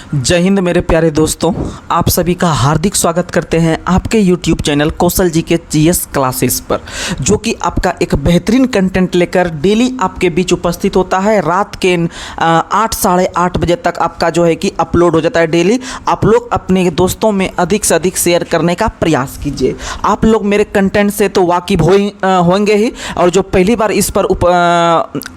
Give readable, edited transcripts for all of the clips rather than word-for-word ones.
जय हिंद मेरे प्यारे दोस्तों, आप सभी का हार्दिक स्वागत करते हैं आपके YouTube चैनल कौशल जी के जीएस क्लासेस पर, जो कि आपका एक बेहतरीन कंटेंट लेकर डेली आपके बीच उपस्थित होता है। रात के 8 साढ़े 8 बजे तक आपका जो है कि अपलोड हो जाता है डेली। आप लोग अपने दोस्तों में अधिक से अधिक शेयर करने का प्रयास कीजिए। आप लोग मेरे कंटेंट से तो वाकिफ होंगे ही, और जो पहली बार इस पर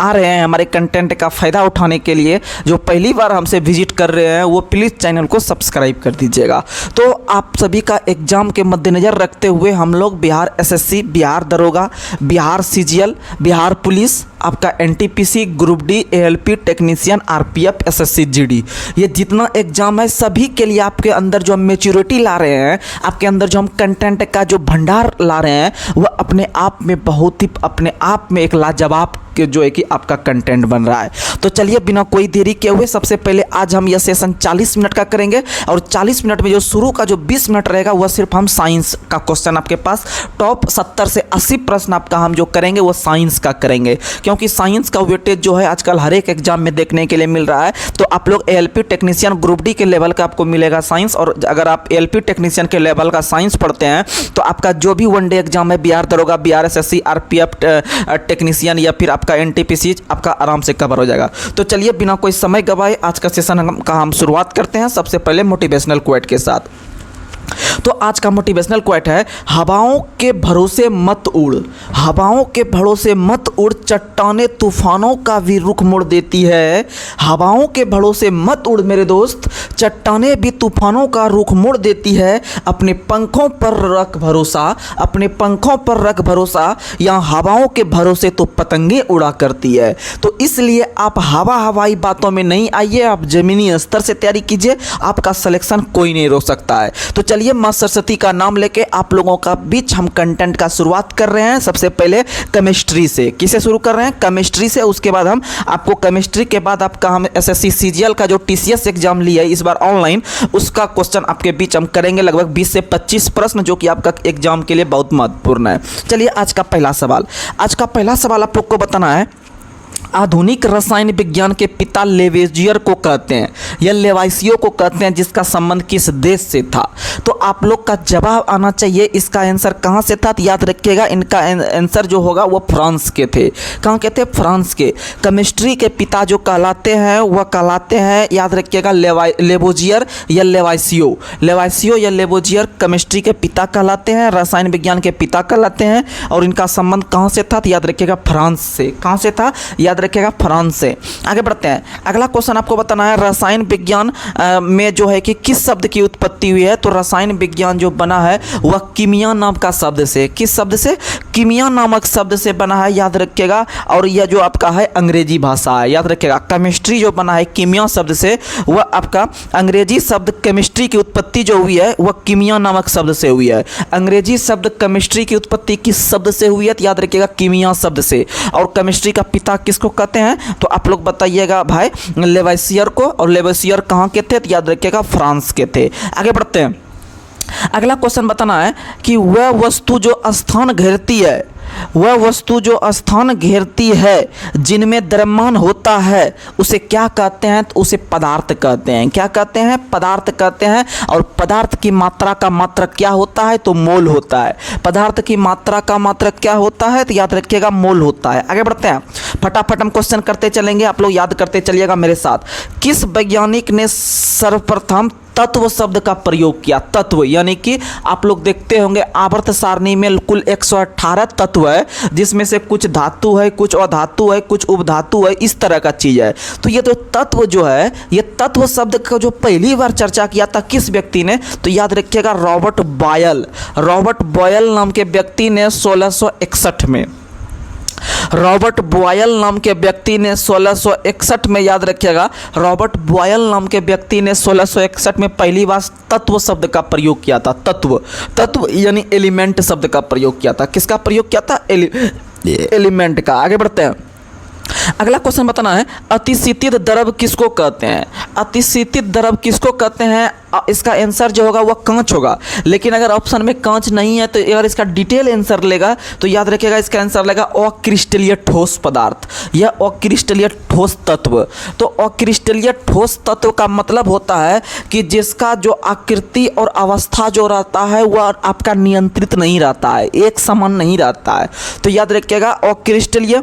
आ रहे हैं हमारे कंटेंट का फ़ायदा उठाने के लिए, जो पहली बार हमसे विजिट कर रहे हैं, वो प्लीज़ चैनल को सब्सक्राइब कर दीजिएगा। तो आप सभी का एग्ज़ाम के मद्देनज़र रखते हुए हम लोग बिहार एसएससी, बिहार दरोगा, बिहार सीजीएल, बिहार पुलिस, आपका NTPC, group D, ALP technician, RPF, SSC, GD, ये जितना एग्ज़ाम है सभी के लिए आपके अंदर जो हम मेच्योरिटी ला रहे हैं, आपके अंदर जो हम कंटेंट का जो भंडार ला रहे हैं, वह अपने आप में बहुत ही अपने आप में एक लाजवाब के जो है कि आपका कंटेंट बन रहा है। तो चलिए बिना कोई देरी किए हुए सबसे पहले आज हम यह सेशन 40 मिनट का करेंगे, और 40 मिनट में जो शुरू का जो 20 मिनट रहेगा वह सिर्फ हम साइंस का क्वेश्चन, आपके पास टॉप 70 से 80 प्रश्न आपका हम जो करेंगे वो साइंस का करेंगे, क्योंकि साइंस का वेटेज जो है आजकल हर एक एग्जाम में देखने के लिए मिल रहा है। तो आप लोग एएलपी टेक्नीशियन ग्रुप डी के लेवल का आपको मिलेगा साइंस, और अगर आप एएलपी टेक्नीशियन के लेवल का साइंस पढ़ते हैं तो आपका जो भी वनडे एग्जाम है, बिहार दरोगा, बिहार एसएससी, आरपीएफ टेक्नीशियन या फिर आपका एनटीपीसी, आपका आराम से कवर हो जाएगा। तो चलिए बिना कोई समय गवाए आज का सेशन का हम शुरुआत करते हैं। सबसे पहले मोटिवेशनल क्वोट के साथ। तो आज का मोटिवेशनल क्वोट है, हवाओं के भरोसे मत उड़, हवाओं के भरोसे मत उड़, चट्टाने तूफानों का भी रुख मोड़ देती है। हवाओं के भरोसे मत उड़ मेरे दोस्त, चट्टाने भी तूफानों का रुख मोड़ देती है। अपने पंखों पर रख भरोसा, अपने पंखों पर रख भरोसा, या हवाओं के भरोसे तो पतंगे उड़ा करती है। तो इसलिए आप हवाई बातों में नहीं आइए, आप जमीनी स्तर से तैयारी कीजिए, आपका सिलेक्शन कोई नहीं रोक सकता है। तो चलिए मां सरस्वती का नाम लेके आप लोगों का बीच हम कंटेंट का शुरुआत कर रहे हैं। सबसे पहले केमिस्ट्री से, किसे शुरू कर रहे हैं? केमिस्ट्री से। उसके बाद हम आपको केमिस्ट्री के बाद आपका हम एसएससी सीजीएल का जो टीसीएस एग्जाम लिया है इस बार ऑनलाइन, उसका क्वेश्चन आपके बीच हम करेंगे, लगभग 20 से 25 प्रश्न, जो कि आपका एग्जाम के लिए बहुत महत्वपूर्ण है। चलिए आज का पहला सवाल, आज का पहला सवाल आप लोग को बताना है, आधुनिक रसायन विज्ञान के पिता लेवेजियर को कहते हैं या लेवाइसियो को कहते हैं, जिसका संबंध किस देश से था? तो आप लोग का जवाब आना चाहिए इसका आंसर कहाँ से था। तो याद रखिएगा इनका आंसर जो होगा वो फ्रांस के थे। कहाँ के थे? फ्रांस के। केमिस्ट्री के पिता जो कहलाते हैं वह कहलाते हैं, याद रखिएगा, लेवोजियर या लेवाइसियो। लेवाइसियो या लेवोजियर केमिस्ट्री के पिता कहलाते हैं, रसायन विज्ञान के पिता कहलाते हैं, और इनका संबंध कहाँ से था? तो याद रखिएगा फ्रांस से। कहाँ से था? याद रखिएगा फ्रांस से। आगे बढ़ते हैं, अगला क्वेश्चन आपको बताना है, रसायन विज्ञान में जो है कि किस शब्द की उत्पत्ति हुई है? तो रसायन विज्ञान जो बना है वह कीमिया नाम का शब्द से, किस शब्द से? कीमिया नामक शब्द से बना है, याद रखिएगा। और यह जो आपका है अंग्रेजी भाषा है, याद रखिएगा। केमिस्ट्री जो बना है कीमिया शब्द से, वह आपका अंग्रेजी शब्द, केमिस्ट्री की उत्पत्ति जो हुई है वह कीमिया नामक शब्द से हुई है। अंग्रेजी शब्द केमिस्ट्री की उत्पत्ति किस शब्द से हुई है? तो याद रखिएगा कीमिया शब्द से। और केमिस्ट्री का पिता किसको कहते हैं? तो आप लोग बताइएगा भाई, लेवाइसियर को। और लेवाइसियर कहाँ के थे? तो याद रखिएगा फ्रांस के थे। आगे बढ़ते हैं, अगला क्वेश्चन बताना है कि वह वस्तु जो स्थान घेरती है, वह वस्तु जो स्थान घेरती है जिनमें द्रव्यमान होता है, उसे क्या कहते हैं? तो उसे पदार्थ कहते हैं। क्या कहते हैं? पदार्थ कहते हैं। और पदार्थ की मात्रा का मात्रक क्या होता है? तो मोल होता है। पदार्थ की मात्रा का मात्रक क्या होता है? तो याद रखिएगा मोल होता है। आगे बढ़ते हैं, फटाफट हम क्वेश्चन करते चलेंगे, आप लोग याद करते चलिएगा मेरे साथ। किस वैज्ञानिक ने सर्वप्रथम तत्व शब्द का प्रयोग किया? तत्व यानी कि आप लोग देखते होंगे आवर्त सारणी में कुल 118 तत्व है, जिसमें से कुछ धातु है, कुछ अधातु है, कुछ उपधातु है, इस तरह का चीज है। तो ये तो तत्व जो है, ये तत्व शब्द का जो पहली बार चर्चा किया था किस व्यक्ति ने? तो याद रखिएगा रॉबर्ट बॉयल। रॉबर्ट बॉयल नाम के व्यक्ति ने 1661 में, रॉबर्ट बॉयल नाम के व्यक्ति ने 1661 में, याद रखिएगा, रॉबर्ट बॉयल नाम के व्यक्ति ने 1661 में पहली बार तत्व शब्द का प्रयोग किया था। तत्व, तत्व यानी एलिमेंट शब्द का प्रयोग किया था। किसका प्रयोग किया था? एलिमेंट का। आगे बढ़ते हैं, अगला क्वेश्चन बताना है, अतिशीतित द्रव किसको कहते हैं? अतिशीतित द्रव किसको कहते हैं? इसका आंसर जो होगा वह कांच होगा। लेकिन अगर ऑप्शन में कांच नहीं है तो अगर इसका डिटेल आंसर लेगा तो याद रखिएगा इसका आंसर लेगा अक्रिस्टलीय ठोस पदार्थ या अक्रिस्टलीय ठोस तत्व। तो अक्रिस्टलीय ठोस तत्व का मतलब होता है कि जिसका जो आकृति और अवस्था जो रहता है वह आपका नियंत्रित नहीं रहता है, एक समान नहीं रहता है। तो याद रखिएगा अक्रिस्टलीय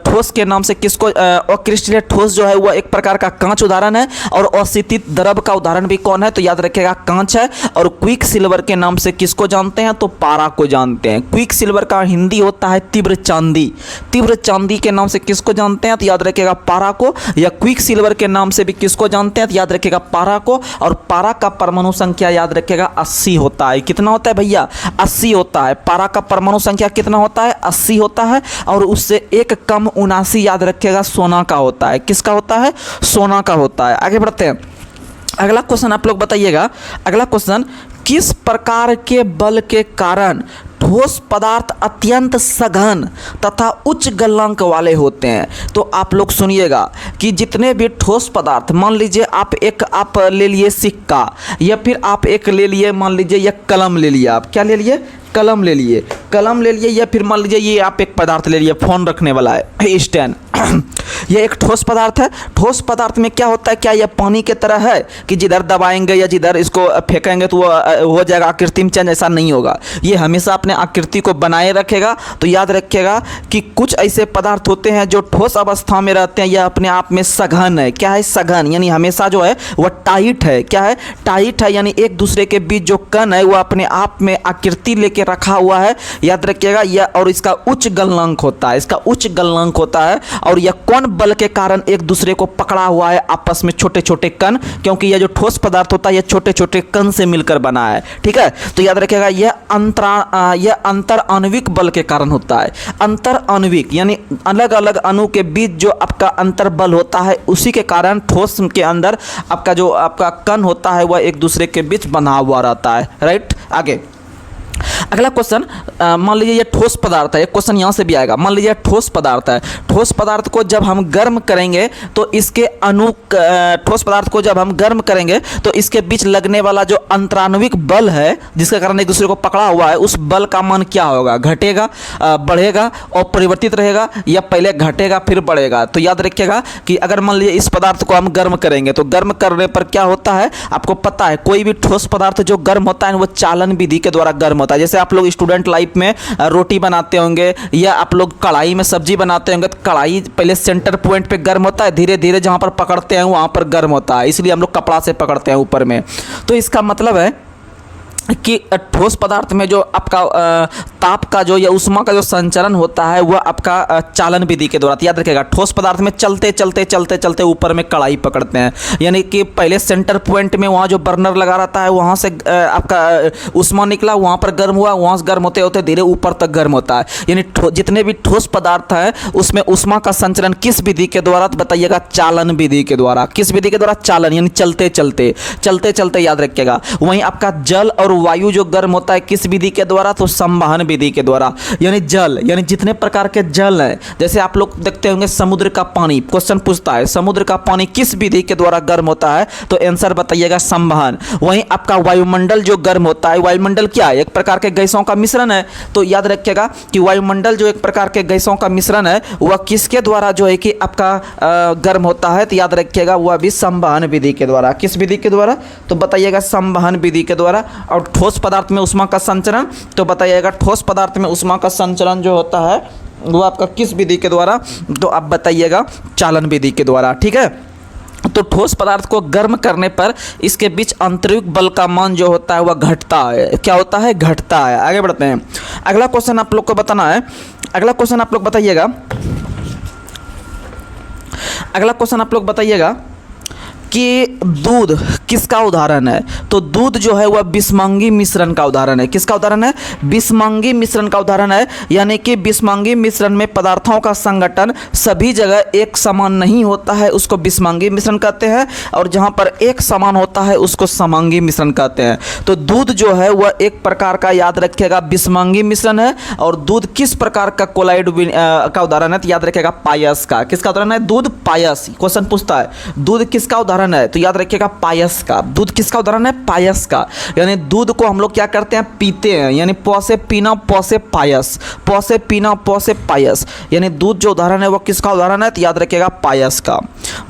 ठोस के नाम से किसको, अक्रिस्टलीय ठोस जो है वह एक प्रकार का कांच उदाहरण है और अशीतित द्रव का उदाहरण भी कौन है, तो याद रखिएगा कांच है। और क्विक सिल्वर के नाम से किसको जानते हैं, तो पारा को जानते हैं। क्विक सिल्वर का हिंदी होता है तीव्र चांदी। तीव्र चांदी के नाम से किसको जानते हैं, तो याद रखिएगा पारा को। या क्विक सिल्वर के नाम से भी किसको जानते हैं, तो याद रखिएगा पारा को। और पारा का परमाणु संख्या याद रखिएगा 80 होता है। कितना होता है भैया, 80 होता है। पारा का परमाणु संख्या कितना होता है, 80 होता है। और उससे एक कम 79 याद रखिएगा सोना का होता है। किसका होता है, सोना का होता है। आगे बढ़ते हैं, अगला क्वेश्चन आप लोग बताइएगा। अगला क्वेश्चन, किस प्रकार के बल के कारण ठोस पदार्थ अत्यंत सघन तथा उच्च गलनांक वाले होते हैं। तो आप लोग सुनिएगा कि जितने भी ठोस पदार्थ, मान लीजिए आप ले लिए सिक्का, या फिर आप एक ले लिए, मान लीजिए ये कलम ले लिया। आप क्या ले लिए, कलम ले लिए, कलम ले लिए। या फिर मान लीजिए ये आप एक पदार्थ ले लिए, फोन रखने वाला है स्टैंड। यह एक ठोस पदार्थ है। ठोस पदार्थ में क्या होता है, क्या यह पानी की तरह है कि जिधर दबाएंगे या जिधर इसको फेंकेंगे तो वो हो जाएगा आकृति में चेंज, ऐसा नहीं होगा। ये हमेशा अपने आकृति को बनाए रखेगा। तो याद रखिएगा कि कुछ ऐसे पदार्थ होते हैं जो ठोस अवस्था में रहते हैं, यह अपने आप में सघन है। क्या है, सघन, यानी हमेशा जो है वह टाइट है। क्या है, टाइट है, यानी एक दूसरे के बीच जो कण है वह अपने आप में आकृति लेके रखा हुआ है। याद रखिएगा यह, और इसका उच्च गलनांक होता है, इसका उच्च गलनांक होता है। और यह कौन बल के कारण एक दूसरे को पकड़ा हुआ है, आपस में छोटे छोटे कण, क्योंकि यह जो ठोस पदार्थ होता है यह छोटे छोटे कण से मिलकर बना है। ठीक है, तो याद रखिएगा यह अंतर आणविक बल के कारण होता है। अंतर आणविक यानी अलग अलग अणु के बीच जो आपका अंतर बल होता है, उसी के कारण ठोस के अंदर आपका जो आपका कण होता है वह एक दूसरे के बीच बना हुआ रहता है। राइट, आगे अगला क्वेश्चन, मान लीजिए ये ठोस पदार्थ है। एक क्वेश्चन यहाँ से भी आएगा। मान लीजिए ठोस पदार्थ है। ठोस पदार्थ को जब हम गर्म करेंगे तो इसके ठोस पदार्थ को जब हम गर्म करेंगे तो इसके बीच लगने वाला जो अंतराण्विक बल है, जिसके कारण एक दूसरे को पकड़ा हुआ है, उस बल का मान क्या होगा, घटेगा, बढ़ेगा और परिवर्तित रहेगा, या पहले घटेगा फिर बढ़ेगा। तो याद रखिएगा कि अगर मान लीजिए इस पदार्थ को हम गर्म करेंगे तो गर्म करने पर क्या होता है, आपको पता है कोई भी ठोस पदार्थ जो गर्म होता है वो चालन विधि के द्वारा गर्म होता है। जैसे आप लोग स्टूडेंट लाइफ में रोटी बनाते होंगे या आप लोग कढ़ाई में सब्जी बनाते होंगे, तो कढ़ाई पहले सेंटर पॉइंट पे गर्म होता है, धीरे धीरे जहां पर पकड़ते हैं वहां पर गर्म होता है, इसलिए हम लोग कपड़ा से पकड़ते हैं ऊपर में। तो इसका मतलब है कि ठोस पदार्थ में जो आपका ताप का जो या उष्मा का जो संचरण होता है वह आपका चालन विधि के द्वारा। याद रखिएगा ठोस पदार्थ में चलते चलते चलते चलते ऊपर में कढ़ाई पकड़ते हैं, यानी कि पहले सेंटर पॉइंट में वहाँ जो बर्नर लगा रहता है वहाँ से आपका उष्मा निकला, वहाँ पर गर्म हुआ, वहाँ से गर्म होते होते धीरे ऊपर तक गर्म होता है। यानी जितने भी ठोस पदार्थ हैं उसमें उष्मा का संचरण किस विधि के द्वारा, तो बताइएगा चालन विधि के द्वारा। किस विधि के द्वारा, चालन, यानी चलते चलते चलते चलते। याद रखिएगा वहीं आपका जल और वायु जो गर्म होता है किस विधि के द्वारा, तो संवहन विधि के द्वारा। यानी जल, यानी जितने प्रकार के जल हैं, जैसे आप लोग देखते होंगे समुद्र का पानी, क्वेश्चन पूछता है समुद्र का पानी किस विधि के द्वारा गर्म होता है, तो आंसर बताइएगा संवहन। वहीं आपका वायुमंडल जो गर्म होता है, वायुमंडल क्या है, एक प्रकार के गैसों का मिश्रण है। तो याद रखिएगा कि वायुमंडल जो एक प्रकार के गैसों का मिश्रण है वह किसके द्वारा जो है कि आपका गर्म होता है, तो याद रखिएगा वह भी संवहन विधि के द्वारा। किस विधि के द्वारा, तो बताइएगा संवहन विधि के द्वारा। और ठोस पदार्थ में उष्मा का संचरण, तो बताइएगा ठोस पदार्थ में उष्मा का संचरण जो होता है वो आपका किस विधि के द्वारा, तो आप बताइएगा चालन विधि के द्वारा। ठीक है, तो ठोस पदार्थ को गर्म करने पर इसके बीच आंतरिक बल का मान जो होता है वह घटता है। क्या होता है, घटता है। आगे बढ़ते हैं, अगला क्वेश्चन आप लोग को बताना है। अगला क्वेश्चन आप लोग बताइएगा, अगला क्वेश्चन आप लोग बताइएगा कि दूध किसका उदाहरण है, तो दूध जो है वह बिस्मांगी मिश्रण का उदाहरण है। किसका उदाहरण है, बिस्मांगी मिश्रण का उदाहरण है। यानी कि बिस्मांगी मिश्रण में पदार्थों का संगठन सभी जगह एक समान नहीं होता है, उसको बिस्मांगी मिश्रण कहते हैं, और जहां पर एक समान होता है उसको समांगी मिश्रण कहते हैं। तो दूध जो है वह एक प्रकार का, याद रखिएगा, बिस्मांगी मिश्रण है। और दूध किस प्रकार का कोलाइड का उदाहरण है, तो याद रखिएगा पायस का। किसका उदाहरण है, दूध पायस। क्वेश्चन पूछता है दूध किसका उदाहरण उदाहरण है तो याद रखिएगा पायस का। दूध किसका उदाहरण है? पायस का। यानी दूध को हम लोग क्या करते हैं? पीते हैं। यानी प से पीना, प से पायस, प से पीना, प से पायस। यानी दूध जो उदाहरण है वो किसका उदाहरण है? तो याद रखिएगा पायस का।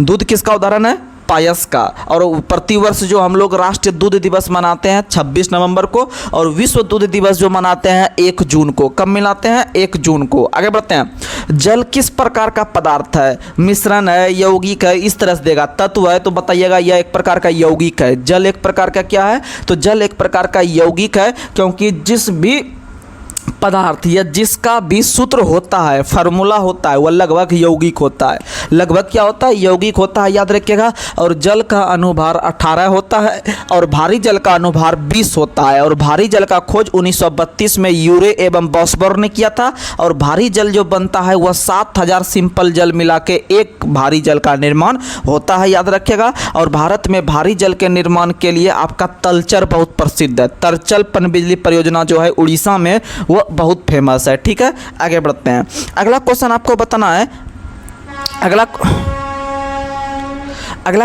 दूध किसका उदाहरण है? पायस का। और प्रतिवर्ष जो हम लोग राष्ट्रीय दूध दिवस मनाते हैं 26 नवंबर को, और विश्व दूध दिवस जो मनाते हैं 1 जून को। कब मनाते हैं? 1 जून को। आगे बढ़ते हैं। जल किस प्रकार का पदार्थ है? मिश्रण है, यौगिक है? इस तरह से देगा। तत्व है तो बताइएगा यह एक प्रकार का यौगिक है। जल एक प्रकार का क्या है? तो जल एक प्रकार का यौगिक है, क्योंकि जिस भी पदार्थ या जिसका भी सूत्र होता है, फार्मूला होता है, वह लगभग यौगिक होता है। लगभग क्या होता है? यौगिक होता है, याद रखिएगा। और जल का अनुभार 18 होता है और भारी जल का अनुभार 20 होता है। और भारी जल का खोज 1932 में यूरे एवं बॉस्बर ने किया था। और भारी जल जो बनता है वह 7000 सिंपल जल मिला के एक भारी जल का निर्माण होता है, याद रखिएगा। और भारत में भारी जल के निर्माण के लिए आपका तलचर बहुत प्रसिद्ध है। तलचर पनबिजली परियोजना जो है उड़ीसा में, वो बहुत फेमस है। ठीक है, आगे बढ़ते हैं। अगला क्वेश्चन आपको बताना है। अगला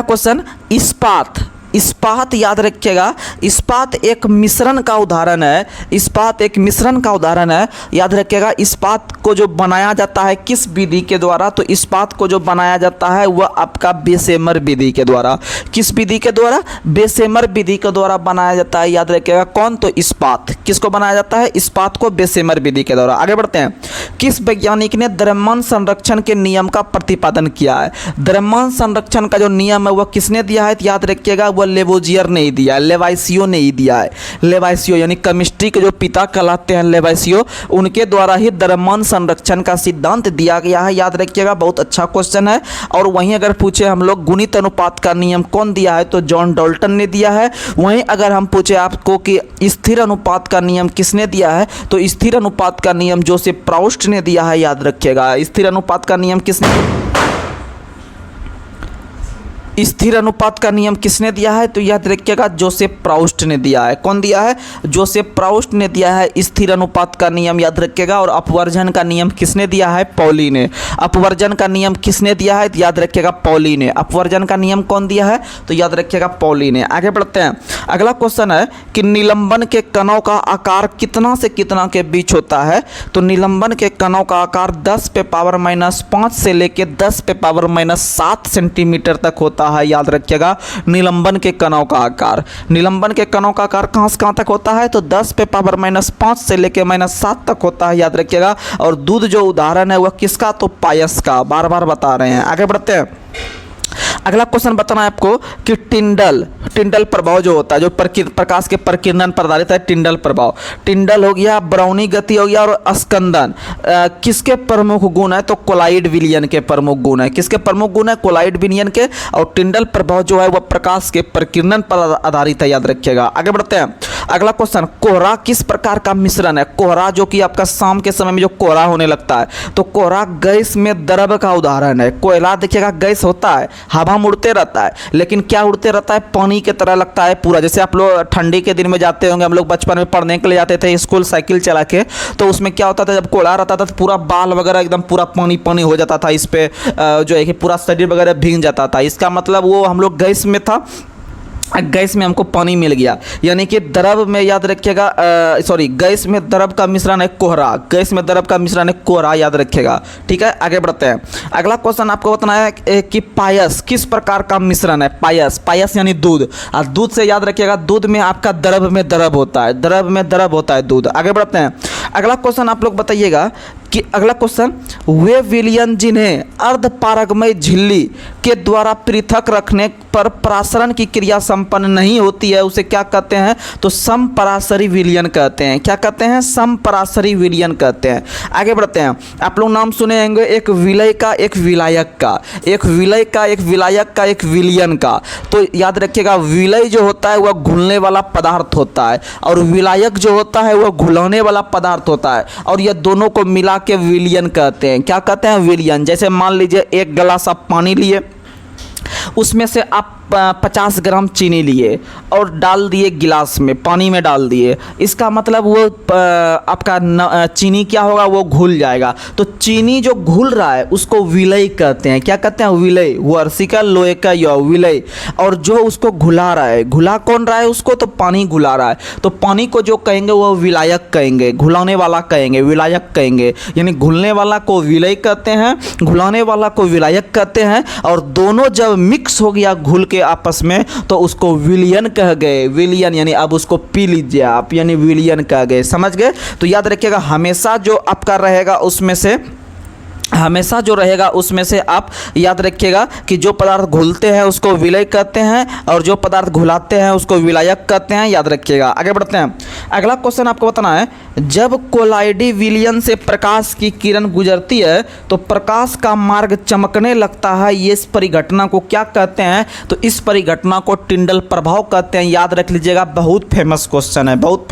क्वेश्चन इस्पात। इस्पात याद रखिएगा। इस्पात एक मिश्रण का उदाहरण है। इस्पात एक मिश्रण का उदाहरण है, याद रखिएगा। इस्पात को जो बनाया जाता है किस विधि के द्वारा? तो इस्पात को जो बनाया जाता है वह आपका बेसेमर विधि के द्वारा। किस विधि के द्वारा? बेसेमर विधि के द्वारा बनाया जाता है, याद रखिएगा। कौन? तो इस्पात। किसको बनाया जाता है? इस्पात को बेसेमर विधि के द्वारा। आगे बढ़ते हैं। किस वैज्ञानिक ने द्रव्यमान संरक्षण के नियम का प्रतिपादन किया है? द्रव्यमान संरक्षण का जो नियम है वह किसने दिया है? याद रखिएगा, वह लेवोजियर ने ही दिया है, लेवाइसियो ने ही दिया है। लेवाइसियो यानी केमिस्ट्री के जो पिता कहलाते हैं लेवाइसियो, उनके द्वारा ही द्रव्यमान संरक्षण का सिद्धांत दिया गया है, याद रखिएगा। बहुत अच्छा क्वेश्चन है। और वहीं अगर पूछे हम लोग गुणित अनुपात का नियम कौन दिया है? तो जॉन डाल्टन ने दिया है। वहीं अगर हम पूछे आपको कि स्थिर अनुपात का नियम किसने दिया है? तो स्थिर अनुपात का नियम जोसेफ प्राउस्ट ने दिया है, याद रखिएगा। स्थिर अनुपात का नियम किसने स्थिर अनुपात का नियम किसने दिया है? तो याद रखिएगा जोसेफ प्राउस्ट ने दिया है। कौन दिया है? जोसेफ प्राउस्ट ने दिया है स्थिर अनुपात का नियम, याद रखिएगा। और अपवर्जन का नियम किसने दिया है? पॉली ने। अपवर्जन का नियम किसने दिया है? याद रखिएगा पॉली ने। अपवर्जन का नियम कौन दिया है? तो याद रखिएगा पॉली ने। आगे बढ़ते हैं। अगला क्वेश्चन है कि निलंबन के कणों का आकार कितना से कितना के बीच होता है? तो निलंबन के कणों का आकार 10⁻⁻5 से लेकर 10⁻⁻7 सेंटीमीटर तक होता है, याद रखिएगा। निलंबन के कणों का आकार, निलंबन के कणों का आकार कहां से कहां तक होता है? तो 10⁻⁻5 से लेकर -7 तक होता है, याद रखिएगा। और दूध जो उदाहरण है वह किसका? तो पायस का। बार बार बता रहे हैं। आगे बढ़ते हैं। अगला क्वेश्चन बताना है आपको कि टिंडल प्रभाव जो होता है, जो प्रकाश के प्रकीर्णन पर आधारित है, टिंडल प्रभाव। टिंडल हो गया, ब्राउनी गति हो गया, और स्कंदन किसके प्रमुख गुण है? तो कोलाइड विलयन के प्रमुख गुण है। किसके प्रमुख गुण है? कोलाइड विलयन के। और टिंडल प्रभाव जो है वह प्रकाश के प्रकीर्णन पर आधारित है, याद रखिएगा। आगे बढ़ते हैं। अगला क्वेश्चन, कोहरा किस प्रकार का मिश्रण है? कोहरा जो कि आपका शाम के समय में जो कोहरा होने लगता है, तो कोहरा गैस में द्रव का उदाहरण है। कोयला देखिएगा गैस होता है, हवा में उड़ते रहता है, लेकिन क्या उड़ते रहता है? पानी की तरह लगता है पूरा। जैसे आप लोग ठंडी के दिन में जाते होंगे, हम लोग बचपन में पढ़ने के लिए जाते थे स्कूल साइकिल चला के, तो उसमें क्या होता था जब कोहरा रहता था तो पूरा बाल वगैरह एकदम पूरा पानी पानी हो जाता था। इस पे जो है कि पूरा शरीर वगैरह भीग जाता था। इसका मतलब वो हम लोग गैस में था, गैस में हमको पानी मिल गया। यानी कि द्रव में, याद रखिएगा, गैस में द्रव का मिश्रण है कोहरा। गैस में द्रव का मिश्रण है कोहरा, याद रखिएगा। ठीक है, आगे बढ़ते हैं। अगला क्वेश्चन आपको बताना है कि पायस किस प्रकार का मिश्रण है? पायस यानी दूध। और दूध से याद रखिएगा, दूध में आपका द्रव में द्रव होता है, द्रव में द्रव होता है दूध। आगे बढ़ते हैं। अगला क्वेश्चन आप लोग बताइएगा कि अगला क्वेश्चन, वे विलयन जिन्हें अर्धपारगमय झिल्ली के द्वारा पृथक रखने पर परासरण की क्रिया संपन्न नहीं होती है, उसे क्या कहते हैं? तो समपरासरी विलयन कहते हैं। क्या कहते हैं? समपरासरी विलयन कहते हैं। आगे बढ़ते हैं। आप लोग नाम सुने होंगे, एक विलय का, एक विलायक का, एक विलय का, एक विलायक का, एक विलयन का। तो याद रखिएगा, विलय जो होता है वह घुलने वाला पदार्थ होता है, और विलायक जो होता है वह घुलाने वाला पदार्थ होता है। और ये दोनों को मिला के विलयन कहते हैं। क्या कहते हैं? विलयन। जैसे मान लीजिए एक गिलास आप पानी लिए, उसमें से आप 50 ग्राम चीनी लिए और डाल दिए गिलास में, पानी में डाल दिए, इसका मतलब वो आपका चीनी क्या होगा, वो घुल जाएगा। तो चीनी जो घुल रहा है उसको विलय कहते हैं। क्या कहते हैं? विलय। वर्षी का लोहे का य, विलय। और जो उसको घुला रहा है, घुला कौन रहा है उसको? तो पानी घुला रहा है। तो पानी को जो कहेंगे वो विलायक कहेंगे, घुलाने वाला कहेंगे, विलायक कहेंगे। यानी घुलने वाला को विलय कहते हैं, घुलाने वाला को विलायक कहते हैं। और दोनों जब मिक्स हो गया घुल के आपस में तो उसको विलियन कह गए। विलियन यानी अब उसको पी लीजिए आप, यानी विलियन कह गए। समझ गए? तो याद रखिएगा हमेशा जो आपका रहेगा उसमें से, हमेशा जो रहेगा उसमें से आप याद रखिएगा कि जो पदार्थ घुलते हैं उसको विलय कहते हैं और जो पदार्थ घुलाते हैं उसको विलायक कहते हैं। याद रखिएगा। आगे बढ़ते हैं। अगला क्वेश्चन आपको बताना है, जब कोलाइडी विलयन से प्रकाश की किरण गुजरती है तो प्रकाश का मार्ग चमकने लगता है, ये इस परिघटना को क्या कहते हैं? तो इस परिघटना को टिंडल प्रभाव कहते हैं। याद रख लीजिएगा, बहुत फेमस क्वेश्चन है, बहुत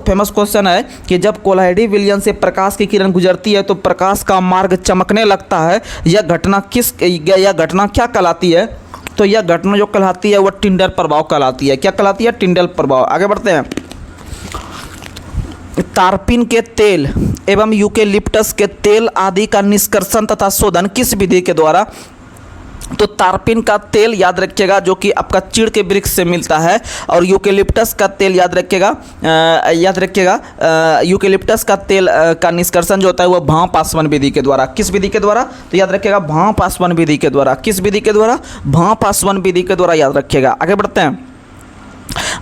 फेमस क्वेश्चन है कि जब कोलाइडी विलयन से प्रकाश की किरण गुजरती है तो प्रकाश का मार्ग चमकने लगता है। यह घटना क्या कहलाती है? तो यह घटना जो कहलाती है वह टिंडल प्रभाव कहलाती है। क्या कहलाती है? टिंडल प्रभाव। आगे बढ़ते हैं। तारपीन के तेल एवं यूकेलिप्टस के तेल आदि का निष्कर्षण तथा शोधन किस विधि के द्वारा? तो तारपीन का तेल याद रखिएगा जो कि आपका चीड़ के वृक्ष से मिलता है, और यूकेलिप्टस का तेल याद रखिएगा यूकेलिप्टस का तेल का निष्कर्षण जो होता है वो भाप आसवन विधि के द्वारा। किस विधि के द्वारा? तो याद रखिएगा भाप आसवन विधि के द्वारा। किस विधि के द्वारा? भाप आसवन विधि के द्वारा। याद रखिएगा। आगे बढ़ते हैं।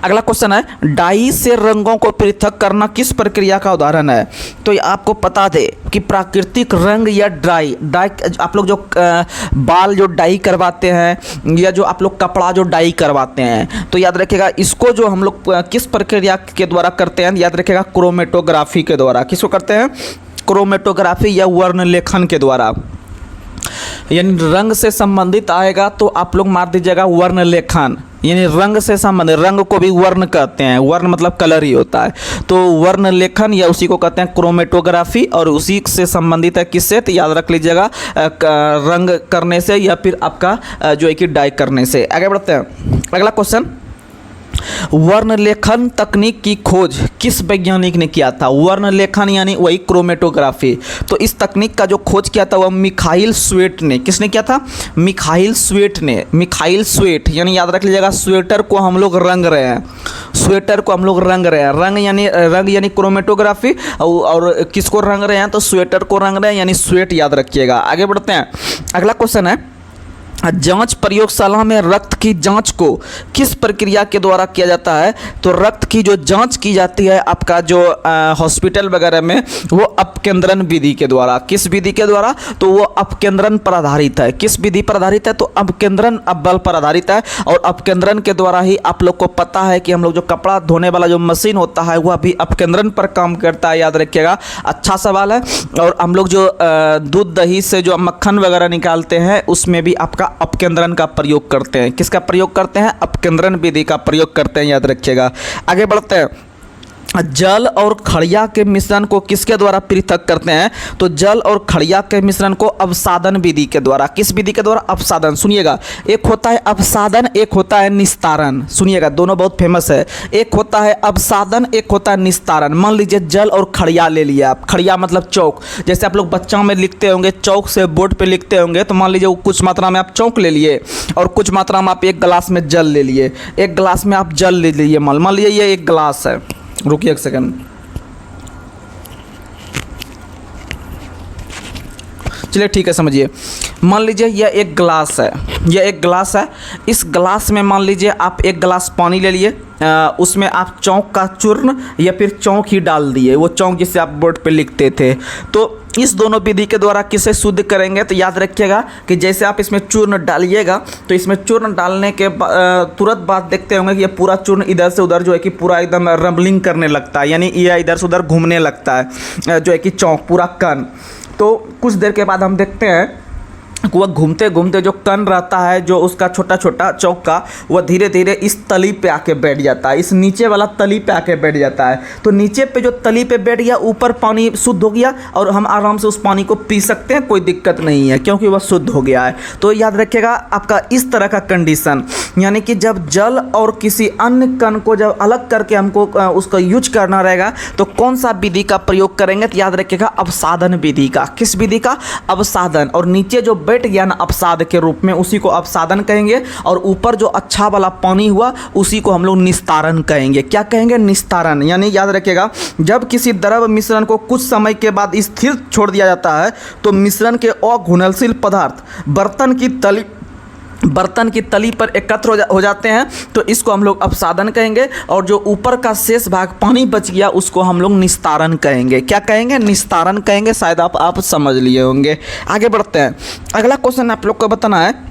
अगला क्वेश्चन है, डाई से रंगों को पृथक करना किस प्रक्रिया का उदाहरण है? तो आपको पता दे कि प्राकृतिक रंग या डाई आप लोग जो बाल जो डाई करवाते हैं या जो आप लोग कपड़ा जो डाई करवाते हैं, तो याद रखिएगा इसको जो हम लोग किस प्रक्रिया के द्वारा करते हैं? याद रखिएगा क्रोमेटोग्राफी के द्वारा। किसको करते हैं? क्रोमेटोग्राफी या वर्ण लेखन के द्वारा। यानी रंग से संबंधित आएगा तो आप लोग मार दीजिएगा वर्ण लेखन, यानी रंग से संबंधित। रंग को भी वर्ण कहते हैं, वर्ण मतलब कलर ही होता है। तो वर्ण लेखन या उसी को कहते हैं क्रोमेटोग्राफी, और उसी से संबंधित है किससे? तो याद रख लीजिएगा रंग करने से या फिर आपका जो है कि डाई करने से। आगे बढ़ते हैं। अगला क्वेश्चन, वर्ण लेखन तकनीक की खोज किस वैज्ञानिक ने किया था? वर्ण लेखन यानी वही क्रोमेटोग्राफी। तो इस तकनीक का जो खोज किया था वह मिखाइल स्वेट ने। किसने किया था? मिखाइल स्वेट ने। मिखाइल स्वेट यानी याद रख लीजिएगा स्वेटर को हम लोग रंग रहे हैं, स्वेटर को हम लोग रंग रहे हैं। रंग यानी क्रोमेटोग्राफी, और किसको रंग रहे हैं? तो स्वेटर को रंग रहे हैं, यानी स्वेट। याद रखिएगा। आगे बढ़ते हैं। अगला क्वेश्चन है, जांच प्रयोगशाला में रक्त की जांच को किस प्रक्रिया के द्वारा किया जाता है? तो रक्त की जो जांच की जाती है आपका जो हॉस्पिटल वगैरह में, वो अपकेंद्रन विधि के द्वारा। किस विधि के द्वारा? तो वो अपकेंद्रन पर आधारित है। किस विधि पर आधारित है? तो अपकेंद्रन बल पर आधारित है। और अपकेंद्रन के द्वारा ही आप लोग को पता है कि हम लोग जो कपड़ा धोने वाला जो मशीन होता है वह भी अपकेंद्रन पर काम करता है। याद रखिएगा। अच्छा सवाल है। और हम लोग जो दूध दही से जो मक्खन वगैरह निकालते हैं उसमें भी आपका अपकेंद्रन का प्रयोग करते हैं। किसका प्रयोग करते हैं? अपकेंद्रन विधि का प्रयोग करते हैं। याद रखिएगा। आगे बढ़ते हैं। जल और खड़िया के मिश्रण को किसके द्वारा पृथक करते हैं? तो जल और खड़िया के मिश्रण को अवसादन विधि के द्वारा। किस विधि के द्वारा? अवसादन। सुनिएगा, एक होता है अवसादन, एक होता है निस्तारण। सुनिएगा, दोनों बहुत फेमस है। एक होता है अवसादन, एक होता है निस्तारण। मान लीजिए जल और खड़िया ले लिया आप। खड़िया मतलब चौक। जैसे आप लोग बच्चा में लिखते होंगे, चौक से बोर्ड पे लिखते होंगे, तो मान लीजिए कुछ मात्रा में आप चौक ले लिए और कुछ मात्रा में आप एक गिलास में जल ले लिए। एक गिलास में आप जल ले लिए। मान लीजिए ये एक गिलास है। रुकिए एक सेकंड। चलिए ठीक है, समझिए। मान लीजिए यह एक गिलास है, यह एक गिलास है। इस गिलास में मान लीजिए आप एक गिलास पानी ले लिए, उसमें आप चौक का चूर्ण या फिर चौक ही डाल दिए, वो चौक जिसे आप बोर्ड पे लिखते थे। तो इस दोनों विधि के द्वारा किसे शुद्ध करेंगे? तो याद रखिएगा कि जैसे आप इसमें चूर्ण डालिएगा तो इसमें चूर्ण डालने के तुरंत बाद देखते होंगे कि ये पूरा चूर्ण इधर से उधर जो है कि पूरा एकदम रंबलिंग करने लगता है, यानी ये इधर से उधर घूमने लगता है जो है कि चौक पूरा कण। तो कुछ देर के बाद हम देखते हैं वह घूमते घूमते जो कण रहता है, जो उसका छोटा छोटा चौका, वह धीरे धीरे इस तली पे आके बैठ जाता है, इस नीचे वाला तली पे आके बैठ जाता है। तो नीचे पे जो तली पे बैठ गया, ऊपर पानी शुद्ध हो गया और हम आराम से उस पानी को पी सकते हैं, कोई दिक्कत नहीं है क्योंकि वह शुद्ध हो गया है। तो याद रखिएगा आपका इस तरह का कंडीशन, यानी कि जब जल और किसी अन्य कण को जब अलग करके हमको उसका यूज करना रहेगा तो कौन सा विधि का प्रयोग करेंगे, तो याद रखिएगा अवसादन विधि का। किस विधि का? अवसादन। और नीचे जो बैठ गया ना अवसाद के रूप में, उसी को अवसादन कहेंगे, और ऊपर जो अच्छा वाला पानी हुआ उसी को हम लोग निस्तारण कहेंगे। क्या कहेंगे? निस्तारण। यानी याद रखिएगा जब किसी द्रव मिश्रण को कुछ समय के बाद स्थिर छोड़ दिया जाता है तो मिश्रण के अघुलनशील पदार्थ बर्तन की तली पर एकत्र हो जाते हैं, तो इसको हम लोग अवसादन कहेंगे। और जो ऊपर का शेष भाग पानी बच गया उसको हम लोग निस्तारण कहेंगे। क्या कहेंगे? निस्तारण कहेंगे। शायद आप समझ लिए होंगे। आगे बढ़ते हैं। अगला क्वेश्चन आप लोग को बताना है,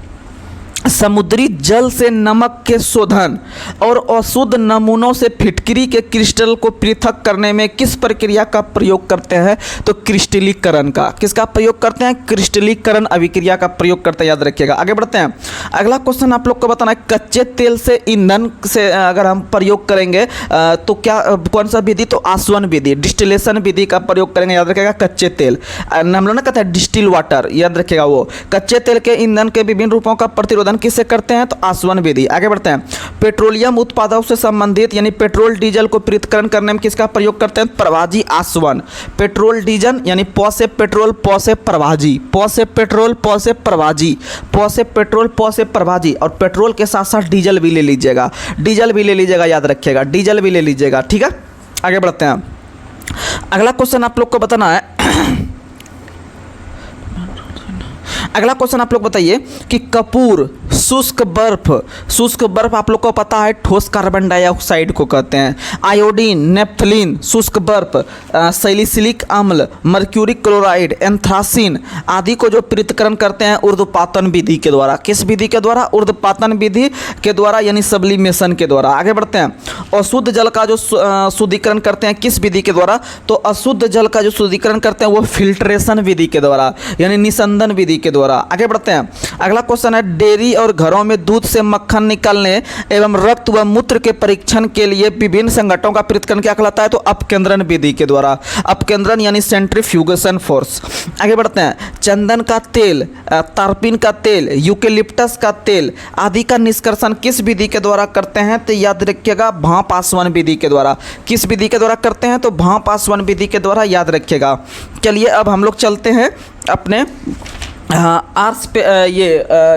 समुद्री जल से नमक के शोधन और अशुद्ध नमूनों से फिटकरी के क्रिस्टल को पृथक करने में किस प्रक्रिया का प्रयोग करते हैं, तो क्रिस्टलीकरण का। किसका प्रयोग करते हैं? क्रिस्टलीकरण अभिक्रिया का प्रयोग करते हैं, याद रखिएगा। आगे बढ़ते हैं। अगला क्वेश्चन आप लोग को बताना है, कच्चे तेल से ईंधन से अगर हम प्रयोग करेंगे तो क्या कौन सा विधि, तो आसवन विधि, डिस्टिलेशन विधि का प्रयोग करेंगे, याद रखिएगा। कच्चे तेल हम लोग ना कहते हैं डिस्टिल वाटर, याद रखिएगा। वो कच्चे तेल के ईंधन के विभिन्न रूपों का प्रतिरोधन किससे करते हैं, तो आसवन विधि। आगे बढ़ते हैं। पेट्रोलियम उत्पादों से संबंधित यानी पेट्रोल डीजल को पृथक्करण करने में किसका प्रयोग करते हैं, प्रवाजी आसवन। पेट्रोल डीजल यानी प से पेट्रोल प से प्रवाजी, प से पेट्रोल प से प्रवाजी, प से पेट्रोल प से प्रवाजी। और पेट्रोल के साथ साथ डीजल भी ले लीजिएगा, डीजल भी ले लीजिएगा, याद रखिएगा, डीजल भी ले लीजिएगा। ठीक है, आगे बढ़ते हैं। अगला क्वेश्चन आप लोग को बताना है, अगला क्वेश्चन आप लोग बताइए कि कपूर, शुष्क बर्फ आप लोग को पता है ठोस कार्बन डाइऑक्साइड को कहते हैं। आयोडीन, नेप्थलीन, शुष्क बर्फ, सैलिसिलिक अम्ल, मर्क्यूरिक क्लोराइड, एंथ्रासिन आदि को जो पृथक्करण करते हैं ऊर्ध्वपातन विधि के द्वारा। किस विधि के द्वारा? ऊर्ध्वपातन विधि के द्वारा, यानी सब्लिमेशन के द्वारा। आगे बढ़ते हैं। अशुद्ध जल का जो शुद्धिकरण करते हैं किस विधि के द्वारा, तो अशुद्ध जल का जो शुद्धिकरण करते हैं वो फिल्ट्रेशन विधि के द्वारा, यानी निस्संदन विधि के द्वारा। आगे बढ़ते हैं। अगला क्वेश्चन है, डेयरी और घरों में दूध से मक्खन निकालने एवं रक्त व मूत्र के परीक्षण के लिए विभिन्न संगठनों का पृथक्करण क्या कहलाता है, तो अपकेंद्रण विधि के द्वारा। अपकेंद्रण यानी सेंट्रीफ्यूगेशन फोर्स। आगे बढ़ते हैं। चंदन का तेल, तारपीन का तेल, यूकेलिप्टस का तेल आदि का निष्कर्षण किस विधि के द्वारा करते हैं, तो याद रखिएगा भाप आसवन विधि के द्वारा। किस विधि के द्वारा करते हैं, तो भाप आसवन विधि के द्वारा, याद रखिएगा। चलिए अब हम लोग चलते हैं अपने आर्ट्स पे।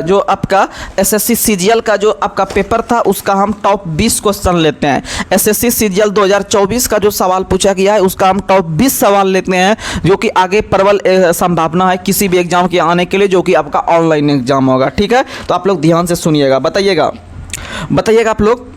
जो आपका एसएससी सीजीएल का जो आपका पेपर था उसका हम टॉप 20 क्वेश्चन लेते हैं। एसएससी सीजीएल 2024 का जो सवाल पूछा गया है उसका हम टॉप 20 सवाल लेते हैं, जो कि आगे प्रबल संभावना है किसी भी एग्जाम के आने के लिए, जो कि आपका ऑनलाइन एग्जाम होगा। ठीक है, तो आप लोग ध्यान से सुनिएगा। बताइएगा आप लोग,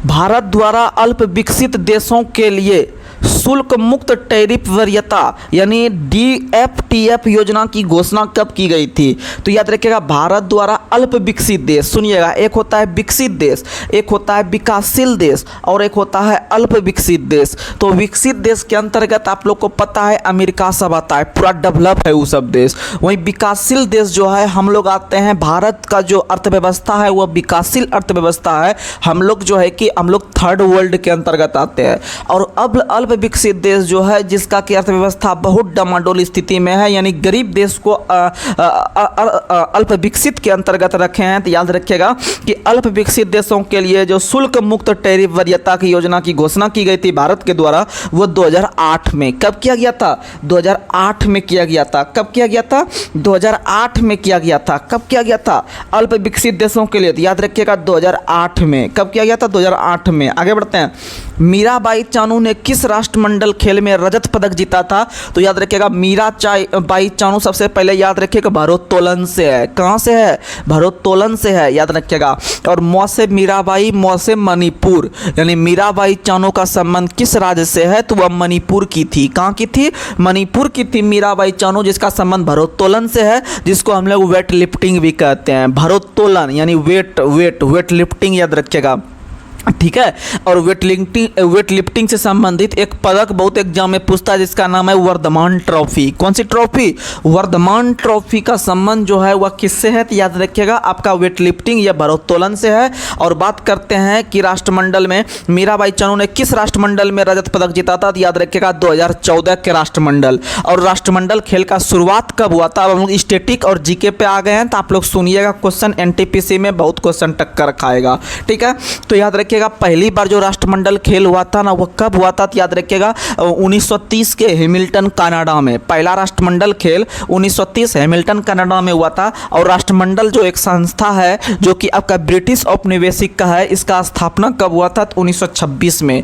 भारत द्वारा अल्प विकसित देशों के लिए शुल्क मुक्त टैरिफ वरीयता यानी DFTF योजना की घोषणा कब की गई थी, तो याद रखिएगा भारत द्वारा अल्प विकसित देश, सुनिएगा, एक होता है विकसित देश, एक होता है विकासशील देश और एक होता है अल्प विकसित देश। तो विकसित देश के अंतर्गत आप लोग को पता है अमेरिका सब आता है, पूरा डेवलप है वो सब देश। वहीं विकासशील देश जो है हम लोग आते हैं, भारत का जो अर्थव्यवस्था है वह विकासशील अर्थव्यवस्था है। हम लोग जो है कि हम लोग थर्ड वर्ल्ड के अंतर्गत आते हैं। और अब अल्प विकसित देश जो है जिसका की अर्थव्यवस्था बहुत डामाडोल स्थिति में है, यानी गरीब देश को अल्प विकसित के अंतर्गत रखे हैं। तो याद रखिएगा कि अल्प विकसित देशों के लिए जो शुल्क मुक्त टैरिफ वरीयता की योजना की घोषणा की गई थी भारत के द्वारा, वो 2008 में कब किया गया था, 2008 में किया गया था। कब किया गया था, 2008 में किया गया था। कब किया गया था, अल्प विकसित देशों के लिए, तो याद रखिएगा 2008 में। कब किया गया था, 2008 में। आगे बढ़ते हैं। मीराबाई चानू ने किस राष्ट्रमंडल खेल में रजत पदक जीता था, तो याद रखिएगा मीराबाई चानू सबसे पहले याद रखिएगा भारोत्तोलन से है। कहाँ से है, भारोत्तोलन से है, याद रखिएगा। और मौ से मीराबाई, मौ से मणिपुर, यानी मीराबाई चानू का संबंध किस राज्य से है, तो वह मणिपुर की थी। कहाँ की थी, मणिपुर की थी मीराबाई चानू, जिसका संबंध भारोत्तोलन से है, जिसको हम लोग वेट लिफ्टिंग भी कहते हैं। भारोत्तोलन यानी वेट लिफ्टिंग, याद रखिएगा। ठीक है। और वेट लिफ्टिंग से संबंधित एक पदक बहुत एग्जाम में पूछता है जिसका नाम है वर्धमान ट्रॉफी। कौन सी ट्रॉफी? वर्धमान ट्रॉफी का संबंध जो है वह किससे है? तो याद रखिएगा आपका वेट लिफ्टिंग या भारोत्तोलन से है। और बात करते हैं कि राष्ट्रमंडल में मीराबाई चानू ने किस राष्ट्रमंडल में रजत पदक जीता था? तो याद रखिएगा 2014 के राष्ट्रमंडल। और राष्ट्रमंडल खेल का शुरुआत कब हुआ था? अब हम लोग स्टैटिक और जीके पे आ गए हैं, तो आप लोग सुनिएगा, क्वेश्चन एनटीपीसी में बहुत क्वेश्चन टक्कर खाएगा। ठीक है, तो याद रखिएगा पहली बार जो राष्ट्रमंडल खेल हुआ था ना, वह कब हुआ था? तो याद रखिएगा 1930 के हैमिल्टन कनाडा में। पहला राष्ट्रमंडल खेल 1930 हैमिल्टन कनाडा में हुआ था। और राष्ट्रमंडल जो एक संस्था है जो कि आपका ब्रिटिश औपनिवेशिक का है, इसका स्थापना कब हुआ था? तो 1926 में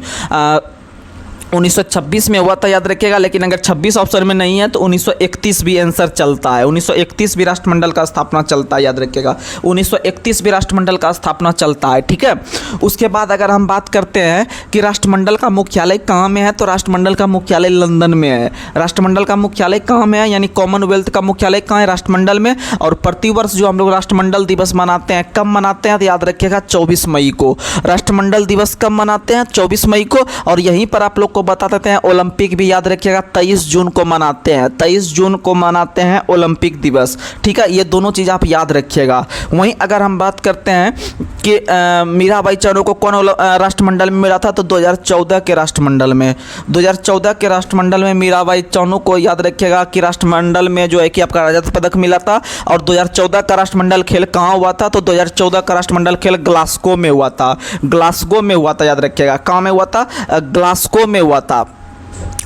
1926 में हुआ था, याद रखिएगा। लेकिन अगर 26 ऑप्शन में नहीं है तो 1931 भी आंसर चलता है। 1931 भी राष्ट्रमंडल का स्थापना चलता है, याद रखिएगा। 1931 भी राष्ट्रमंडल का स्थापना चलता है। ठीक है, उसके बाद अगर हम बात करते हैं कि राष्ट्रमंडल का मुख्यालय कहाँ में है, तो राष्ट्रमंडल का मुख्यालय लंदन में है। राष्ट्रमंडल का मुख्यालय कहाँ में है, यानी कॉमनवेल्थ का मुख्यालय कहाँ है? राष्ट्रमंडल में। और प्रतिवर्ष जो हम लोग राष्ट्रमंडल दिवस मनाते हैं, कब मनाते हैं? तो याद रखिएगा 24 मई को। राष्ट्रमंडल दिवस कब मनाते हैं? 24 मई को। और यहीं पर आप लोग को बता देते हैं ओलंपिक भी याद रखिएगा 23 जून को मनाते हैं। 23 जून को मनाते हैं ओलंपिक दिवस। ठीक है, ये दोनों चीज़ आप याद रखिएगा। वहीं अगर हम बात करते हैं कि मीराबाई चानू को कौन राष्ट्रमंडल में मिला था, तो 2014 के राष्ट्रमंडल में। 2014 के राष्ट्रमंडल में मीराबाई चानू को याद रखिएगा कि राष्ट्रमंडल में जो है कि आपका रजत पदक मिला था। और 2014 का राष्ट्रमंडल खेल कहाँ हुआ था? तो 2014 का राष्ट्रमंडल खेल ग्लासगो में हुआ था। ग्लासगो में हुआ था, याद रखिएगा। कहाँ में हुआ था? ग्लासगो में हुआ था।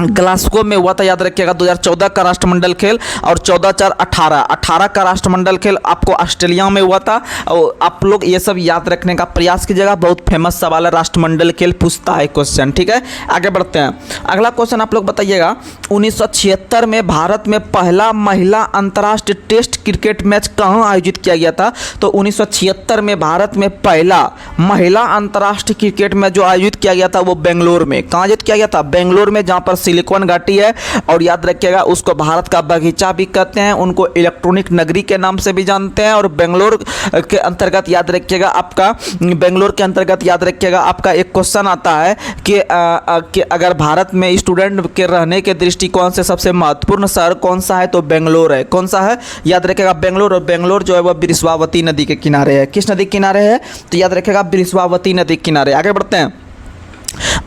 ग्लासगो में हुआ था, याद रखिएगा 2014 का राष्ट्रमंडल खेल। और 14/4/18 का राष्ट्रमंडल खेल आपको ऑस्ट्रेलिया में हुआ था। और आप लोग ये सब याद रखने का प्रयास कीजिएगा, बहुत फेमस सवाल है, राष्ट्रमंडल खेल पूछता है क्वेश्चन। ठीक है, आगे बढ़ते हैं। अगला क्वेश्चन आप लोग बताइएगा, 1976 में भारत में पहला महिला अंतर्राष्ट्रीय टेस्ट क्रिकेट मैच कहाँ आयोजित किया गया था? तो 1976 में भारत में पहला महिला अंतर्राष्ट्रीय क्रिकेट मैच जो आयोजित किया गया था वो बेंगलोर में। कहाँ आयोजित किया गया था? बेंगलोर में, जहाँ पर सिलिकॉन घाटी है। और याद रखिएगा उसको भारत का बगीचा भी कहते हैं, उनको इलेक्ट्रॉनिक नगरी के नाम से भी जानते हैं। और बेंगलोर के अंतर्गत याद रखिएगा आपका, बेंगलोर के अंतर्गत याद रखिएगा आपका एक क्वेश्चन आता है कि अगर भारत में स्टूडेंट के रहने के दृष्टिकोण से सबसे महत्वपूर्ण शहर कौन सा है? तो बेंगलोर है। कौन सा है? याद रखिएगा बेंगलोर। और बेंगलोर जो है वह बिरस्वावती नदी के किनारे है। किस नदी के किनारे है? तो याद रखिएगा बिरस्वावती नदी के किनारे। आगे बढ़ते हैं।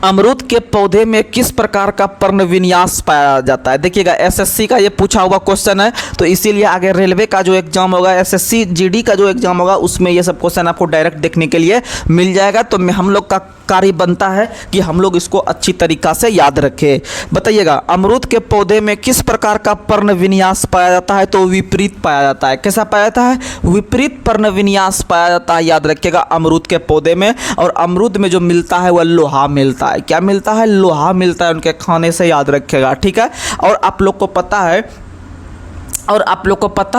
अमरूद के पौधे में किस प्रकार का पर्ण विन्यास पाया जाता है? देखिएगा एसएससी का ये पूछा हुआ क्वेश्चन है, तो इसीलिए आगे रेलवे का जो एग्जाम होगा, एसएससी जीडी का जो एग्जाम होगा, उसमें ये सब क्वेश्चन आपको डायरेक्ट देखने के लिए मिल जाएगा। तो हम लोग का कार्य बनता है कि हम लोग इसको अच्छी तरीका से याद रखें। बताइएगा अमरूद के पौधे में किस प्रकार का पर्ण विन्यास पाया जाता है? तो विपरीत पाया जाता है। कैसा पाया जाता है? विपरीत पर्ण विन्यास पाया जाता है, याद रखिएगा अमरूद के पौधे में। और अमरूद में जो मिलता है वह लोहा मिलता है। क्या मिलता है? लोहा मिलता है उनके खाने से, याद रखिएगा। ठीक है, और आप लोग को पता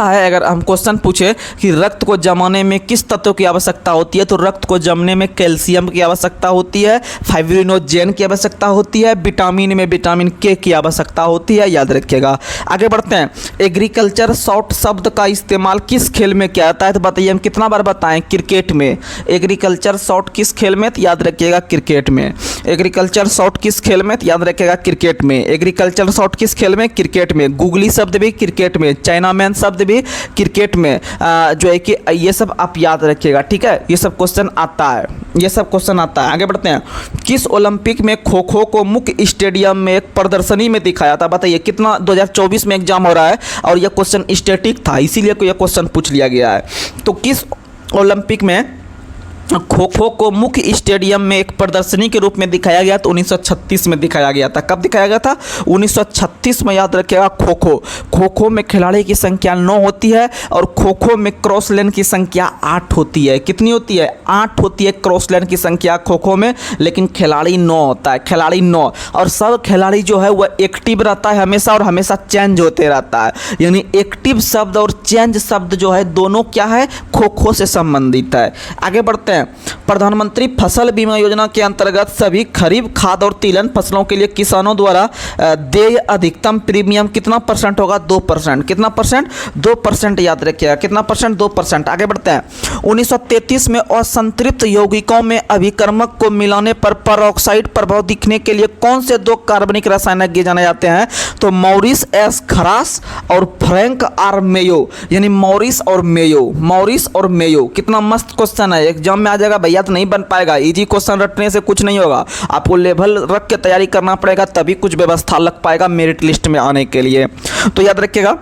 है, अगर हम क्वेश्चन पूछे कि रक्त को जमाने में किस तत्व की आवश्यकता होती है, तो रक्त को जमने में कैल्शियम की आवश्यकता होती है, फाइब्रिनोजेन की आवश्यकता होती है, विटामिन में विटामिन के की आवश्यकता होती है, याद रखिएगा। आगे बढ़ते हैं। एग्रीकल्चर शॉर्ट शब्द का इस्तेमाल किस खेल में किया जाता है? तो बताइए, हम कितना बार बताएं? क्रिकेट में। एग्रीकल्चर शॉर्ट किस खेल में? तो याद रखिएगा क्रिकेट में। एग्रीकल्चर शॉर्ट किस खेल में? तो याद रखिएगा क्रिकेट में। एग्रीकल्चर शॉर्ट किस खेल में? क्रिकेट में। गूगली शब्द भी क्रिकेट में, चाइना मैन शब्द भी क्रिकेट में, जो है कि ये सब आप याद रखिएगा। ठीक है, ये सब क्वेश्चन आता है, आगे बढ़ते हैं। किस ओलंपिक में खो खो को मुख्य स्टेडियम में एक प्रदर्शनी में दिखाया था? बताइए कितना? 2024 में एग्जाम हो रहा है और यह क्वेश्चन स्टैटिक था, इसीलिए यह क्वेश्चन पूछ लिया गया है। तो किस ओलंपिक में खो खो को मुख्य स्टेडियम में एक प्रदर्शनी के रूप में दिखाया गया? तो 1936 में दिखाया गया था। कब दिखाया गया था? 1936 में, याद रखिएगा। खो खो में खिलाड़ी की संख्या 9 होती है और खो खो में क्रॉस लेन की संख्या 8 होती है। कितनी होती है? 8 होती है क्रॉस लेन की संख्या खो खो में, लेकिन खिलाड़ी 9 होता है। खिलाड़ी 9, और सब खिलाड़ी जो है वह एक्टिव रहता है हमेशा, और हमेशा चेंज होते रहता है। यानी एक्टिव शब्द और चेंज शब्द जो है दोनों क्या है? खो खो से संबंधित है। आगे बढ़ते हैं। हैं, प्रधानमंत्री फसल बीमा योजना के अंतर्गत सभी खरीफ खाद और तिलहन फसलों के लिए किसानों द्वारा देय अधिकतम प्रीमियम कितना परसेंट होगा? 2%। कितना परसेंट? 2% याद रखिएगा। कितना परसेंट? 2%। आगे बढ़ते हैं। 1933 में असंतृप्त यौगिकों में अभिकर्मक को मिलाने पर परऑक्साइड प्रभाव दिखने के लिए कौन से दो कार्बनिक रसायनज्ञ जाने जाते हैं? तो मॉरिस एस खरास और फ्रैंक आर मेयो, यानी मॉरिस और मेयो। मॉरिस और मेयो। कितना मस्त क्वेश्चन है, एग्जाम में आ जाएगा भैया, तो नहीं बन पाएगा। इजी क्वेश्चन रटने से कुछ नहीं होगा, आपको लेवल रख के तैयारी करना पड़ेगा, तभी कुछ व्यवस्था लग पाएगा मेरिट लिस्ट में आने के लिए। तो याद रखिएगा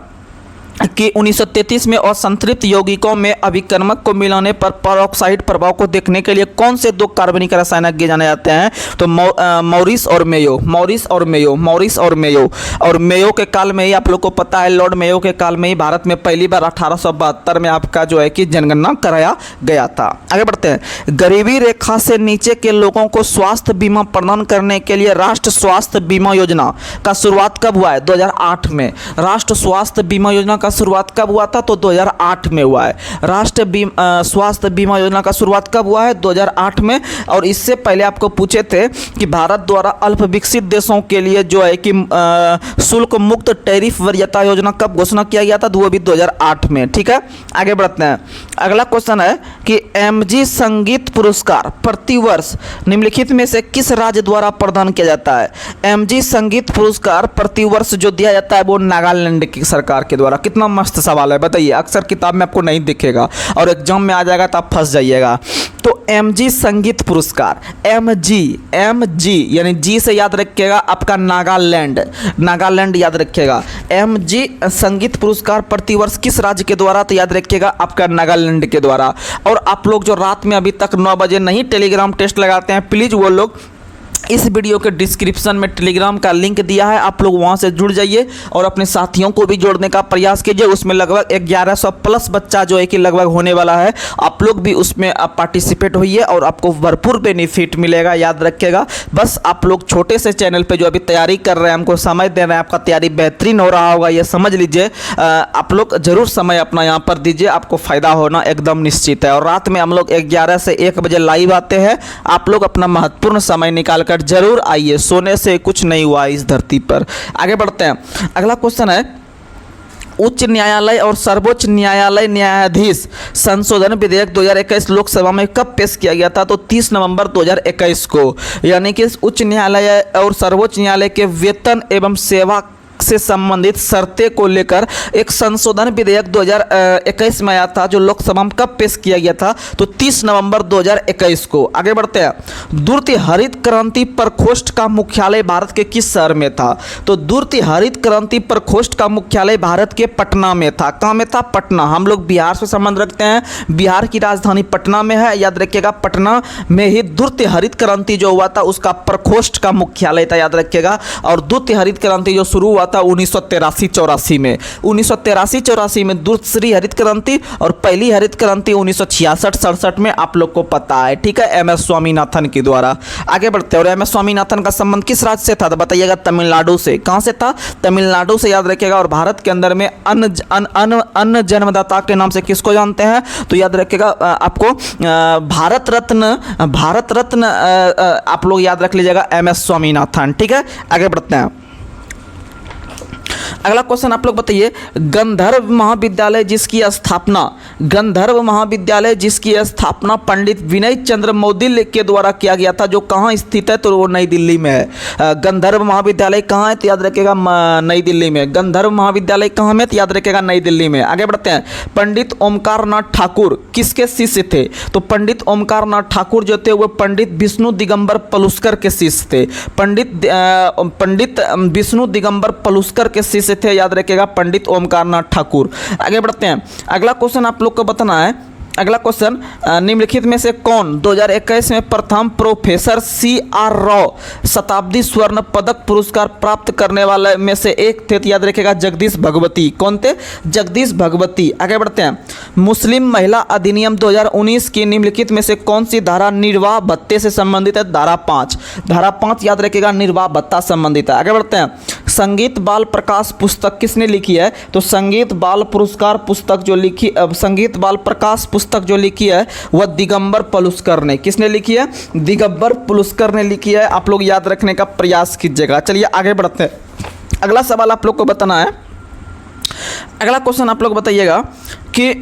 कि 1933 में असंतृप्त यौगिकों में अभिकर्मक को मिलाने पर परऑक्साइड प्रभाव को देखने के लिए कौन से दो कार्बनिक रसायनज्ञ जाने जाते हैं? तो मॉरिस और मेयो। मॉरिस और मेयो। मॉरिस और मेयो। और मेयो के काल में ही आप लोग को पता है, लॉर्ड मेयो के काल में ही भारत में पहली बार 1872 में आपका जो है कि जनगणना कराया गया था। आगे बढ़ते हैं। गरीबी रेखा से नीचे के लोगों को स्वास्थ्य बीमा प्रदान करने के लिए राष्ट्रीय स्वास्थ्य बीमा योजना का शुरुआत कब हुआ है? 2008 में। राष्ट्रीय स्वास्थ्य बीमा योजना का शुरुआत कब हुआ था? तो 2008 में हुआ है। राष्ट्रीय स्वास्थ्य बीमा योजना का शुरुआत कब हुआ है? 2008 में। और इससे पहले आपको पूछे थे कि भारत द्वारा अल्प विकसित देशों के लिए जो है कि शुल्क मुक्त टैरिफ वरीयता योजना कब घोषणा किया गया था? तो वो भी 2008 में। ठीक है, आगे बढ़ते हैं। अगला क्वेश्चन है कि एमजी संगीत पुरस्कार प्रतिवर्ष निम्नलिखित में से किस राज्य द्वारा प्रदान किया जाता है? एमजी संगीत पुरस्कार प्रतिवर्ष जो दिया जाता है वो नागालैंड की सरकार के द्वारा। कितना मस्त सवाल है, बताइए। अक्सर किताब में आपको नहीं दिखेगा और एग्जाम में आ जाएगा तो आप फंस जाइएगा। तो एमजी संगीत पुरस्कार, एमजी यानी जी से याद रखिएगा आपका नागालैंड। नागालैंड याद रखिएगा। एमजी संगीत पुरस्कार प्रतिवर्ष किस राज्य के द्वारा? तो याद रखिएगा आपका नागालैंड के द्वारा। और आप लोग जो रात में अभी तक 9 बजे नहीं टेलीग्राम टेस्ट लगाते हैं, प्लीज़ वो लोग इस वीडियो के डिस्क्रिप्शन में टेलीग्राम का लिंक दिया है, आप लोग वहां से जुड़ जाइए और अपने साथियों को भी जोड़ने का प्रयास कीजिए। उसमें लगभग 1100 प्लस बच्चा जो है कि लगभग होने वाला है। आप लोग भी उसमें पार्टिसिपेट होइए और आपको भरपूर बेनिफिट मिलेगा। याद रखिएगा, बस आप लोग छोटे से चैनल पे जो अभी तैयारी कर रहे हैं, हमको समय दे रहे हैं, आपका तैयारी बेहतरीन हो रहा होगा, ये समझ लीजिए। आप लोग जरूर समय अपना यहाँ पर दीजिए, आपको फ़ायदा होना एकदम निश्चित है। और रात में हम लोग 11 से 1 बजे लाइव आते हैं। आप लोग अपना महत्वपूर्ण समय निकाल कर जरूर आइए, सोने से कुछ नहीं हुआ इस धरती पर। आगे बढ़ते हैं। अगला क्वेश्चन है, उच्च न्यायालय और सर्वोच्च न्यायालय न्यायाधीश संशोधन विधेयक 2021 लोकसभा में कब पेश किया गया था? तो 30 नवंबर 2021 को। यानी कि उच्च न्यायालय और सर्वोच्च न्यायालय के वेतन एवं सेवा से संबंधित शर्तें को लेकर एक संशोधन विधेयक 2021 में आया था, जो लोकसभा में कब पेश किया गया था? तो 30 नवंबर 2021 को। आगे बढ़ते हैं। दूर्त हरित क्रांति प्रकोष्ठ का मुख्यालय भारत के किस शहर में था? तो दूर्त हरित क्रांति प्रकोष्ठ का मुख्यालय भारत के पटना में था। कहाँ में था? पटना। हम लोग बिहार से संबंध रखते हैं, बिहार की राजधानी पटना में है। याद रखिएगा, पटना में ही दूर्त हरित क्रांति जो हुआ था उसका प्रकोष्ठ का मुख्यालय था। याद रखिएगा। और दूर्त हरित क्रांति जो शुरू हुआ था 1983-84 में। 1983-84 में दूसरी हरित क्रांति और पहली हरित क्रांति 1966-67 में आप लोग को पता है। ठीक है, एमएस स्वामीनाथन के द्वारा। आगे बढ़ते हैं। और एमएस स्वामीनाथन का संबंध किस राज्य से था? तो बताइएगा, तमिलनाडु से। कहां से था? तमिलनाडु से। याद रखिएगा। और भारत के अंदर में अन्न जन्मदाता के नाम से किसको जानते हैं? तो याद रखिएगा आपको भारत रत्न आप लोग याद रख लीजिएगा, एमएस स्वामीनाथन। ठीक है, आगे बढ़ते हैं। अगला क्वेश्चन आप लोग बताइए, गंधर्व महाविद्यालय जिसकी स्थापना पंडित विनय चंद्र मौदिल्य के द्वारा किया गया था, जो कहाँ स्थित है? तो वो नई दिल्ली में है। गंधर्व महाविद्यालय कहाँ है? तो याद रखिएगा नई दिल्ली में। गंधर्व महाविद्यालय कहाँ में? तो याद रखिएगा नई दिल्ली में। आगे बढ़ते हैं। पंडित ओमकार नाथ ठाकुर किसके शिष्य थे? तो पंडित ओमकार नाथ ठाकुर जो थे वो पंडित विष्णु दिगंबर पलुस्कर के शिष्य थे। पंडित विष्णु दिगंबर पलुस्कर के शिष्य थे। याद रखिएगा, पंडित ओमकार नाथ ठाकुर। आगे बढ़ते हैं। अगला क्वेश्चन आप लोग को बताना है। अगला क्वेश्चन, निम्नलिखित में से कौन 2021 में प्रथम प्रोफेसर CR राव शताब्दी स्वर्ण पदक पुरस्कार प्राप्त करने वाले में से एक थे? याद रखिएगा, जगदीश भगवती। कौन थे? जगदीश भगवती। आगे बढ़ते हैं। मुस्लिम महिला अधिनियम 2019 की निम्नलिखित में से कौन सी धारा निर्वाह भत्ते से संबंधित है? धारा 5। धारा 5 याद रखिएगा, निर्वाह भत्ता संबंधित है। आगे बढ़ते हैं। संगीत बाल प्रकाश पुस्तक किसने लिखी है? तो संगीत बाल पुरस्कार पुस्तक जो लिखी संगीत बाल प्रकाश पुस्तक जो लिखी है वह दिगंबर पलुस्कर ने। किसने लिखी है? दिगंबर पलुस्कर ने लिखी है। आप लोग याद रखने का प्रयास कीजिएगा। चलिए आगे बढ़ते हैं। अगला सवाल आप लोग को बताना है। अगला क्वेश्चन आप लोग बताइएगा कि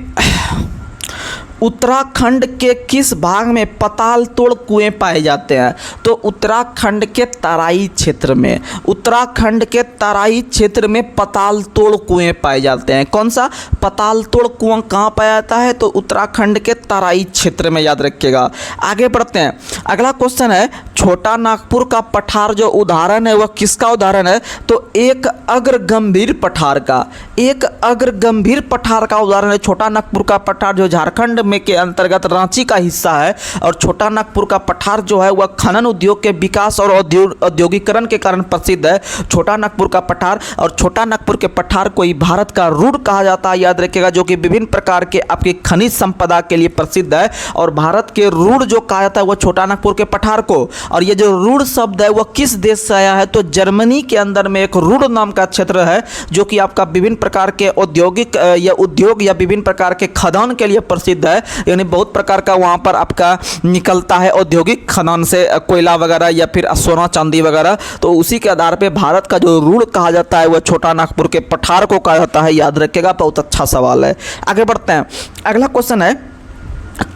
उत्तराखंड के किस भाग में पताल तोड़ कुएं पाए जाते हैं? तो उत्तराखंड के तराई क्षेत्र में, उत्तराखंड के तराई क्षेत्र में पताल तोड़ कुएं पाए जाते हैं। कौन सा पताल तोड़ कुआं कहाँ पाया जाता है? तो उत्तराखंड के तराई क्षेत्र में, याद रखिएगा। आगे बढ़ते हैं। अगला क्वेश्चन है छोटा नागपुर का पठार जो उदाहरण है वह किसका उदाहरण है? तो एक अग्र गंभीर पठार का, एक अग्र गंभीर पठार का उदाहरण है छोटा नागपुर का पठार जो झारखंड में के अंतर्गत रांची का हिस्सा है। और छोटा नागपुर का पठार जो है वह खनन उद्योग के विकास और औद्योगिकरण के कारण प्रसिद्ध है। छोटा नागपुर का पठार, और छोटा नागपुर के पठार को ही भारत का रूड़ कहा जाता है, याद रखिएगा, जो कि विभिन्न प्रकार के आपके खनिज संपदा के लिए प्रसिद्ध है। और भारत के रूड़ जो कहा जाता है वह छोटा नागपुर के पठार को। और ये जो रूड़ शब्द है वह किस देश से आया है? तो जर्मनी के अंदर में एक रूड़ नाम का क्षेत्र है जो कि आपका विभिन्न प्रकार के औद्योगिक या उद्योग या विभिन्न प्रकार के खदान के लिए प्रसिद्ध है। यानी बहुत प्रकार का वहाँ पर आपका निकलता है औद्योगिक खदान से कोयला वगैरह या फिर सोना चांदी वगैरह। तो उसी के आधार पे भारत का जो रूड़ कहा जाता है वह छोटा नागपुर के पठार को कहा जाता है, याद रखिएगा। बहुत अच्छा सवाल है। आगे बढ़ते हैं। अगला क्वेश्चन है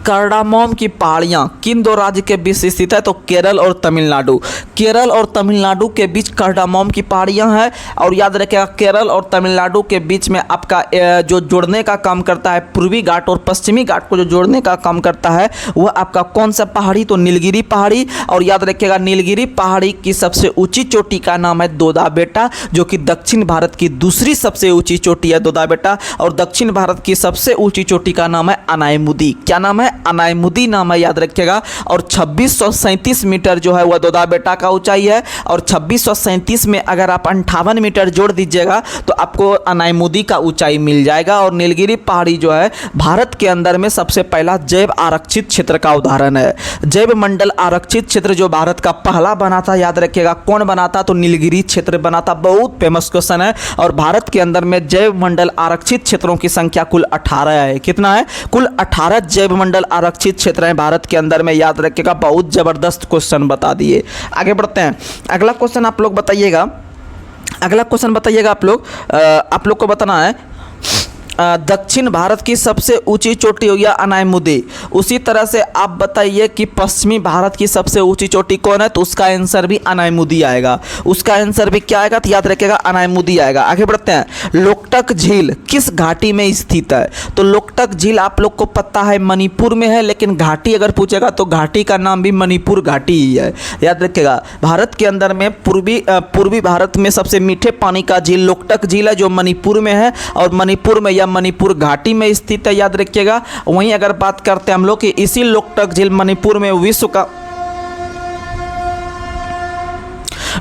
कार्डामोम की पहाड़ियाँ किन दो राज्य के बीच स्थित है? तो केरल और तमिलनाडु। केरल और तमिलनाडु के बीच कार्डामोम की पहाड़ियाँ हैं। और याद रखिएगा केरल और तमिलनाडु के बीच में आपका जो जोड़ने का काम करता है, पूर्वी घाट और पश्चिमी घाट को जो जोड़ने का काम करता है वह आपका कौन सा पहाड़ी? तो नीलगिरी पहाड़ी। और याद रखिएगा नीलगिरी पहाड़ी की सबसे ऊंची चोटी का नाम है दोदा बेटा, जो कि दक्षिण भारत की दूसरी सबसे ऊंची चोटी है दोदा बेटा। और दक्षिण भारत की सबसे ऊंची चोटी का नाम है अनायमुदी। क्या नाम है? अनायमुदी नाम है, याद रखिएगा। और 2637 मीटर जो है वह दोदा बेटा का ऊंचाई है। और 2637 में अगर आप 58 मीटर जोड़ दीजिएगा तो आपको अनायमुदी का ऊंचाई मिल जाएगा। और नीलगिरी पहाड़ी जो है भारत के अंदर में सबसे पहला जैव आरक्षित क्षेत्र का उदाहरण है। जैव मंडल आरक्षित क्षेत्र जो भारत का पहला बना था, याद रखिएगा कौन बना था? तो नीलगिरी क्षेत्र बना था। बहुत फेमस क्वेश्चन है। और भारत के अंदर में जैव मंडल आरक्षित क्षेत्रों की संख्या कुल 18 है। कितना है? कुल 18 जैव मंडल आरक्षित क्षेत्र हैं भारत के अंदर में, याद रखिएगा। बहुत जबरदस्त क्वेश्चन बता दिए। आगे बढ़ते हैं। अगला क्वेश्चन आप लोग बताइएगा। अगला क्वेश्चन बताइएगा आप लोग को बताना है दक्षिण भारत की सबसे ऊंची चोटी हो गया अनायमुदी। उसी तरह से आप बताइए कि पश्चिमी भारत की सबसे ऊंची चोटी कौन है? तो उसका आंसर भी अनायमुदी आएगा। उसका आंसर भी क्या आएगा? तो याद रखिएगा अनायमुदी आएगा। आगे बढ़ते हैं। लोकटक झील किस घाटी में स्थित है? तो लोकटक झील आप लोग को पता है मणिपुर में है, लेकिन घाटी अगर पूछेगा तो घाटी का नाम भी मणिपुर घाटी ही है, याद रखिएगा। भारत के अंदर में पूर्वी भारत में सबसे मीठे पानी का झील लोकटक झील है जो मणिपुर में है। और मणिपुर में मणिपुर घाटी में स्थित है, याद रखिएगा। वहीं अगर बात करते हैं हम लोग कि इसी लोकटक झील मणिपुर में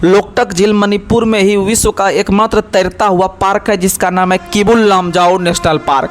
लोकटक झील मणिपुर में ही विश्व का एकमात्र तैरता हुआ पार्क है जिसका नाम है Keibul Lamjao national park.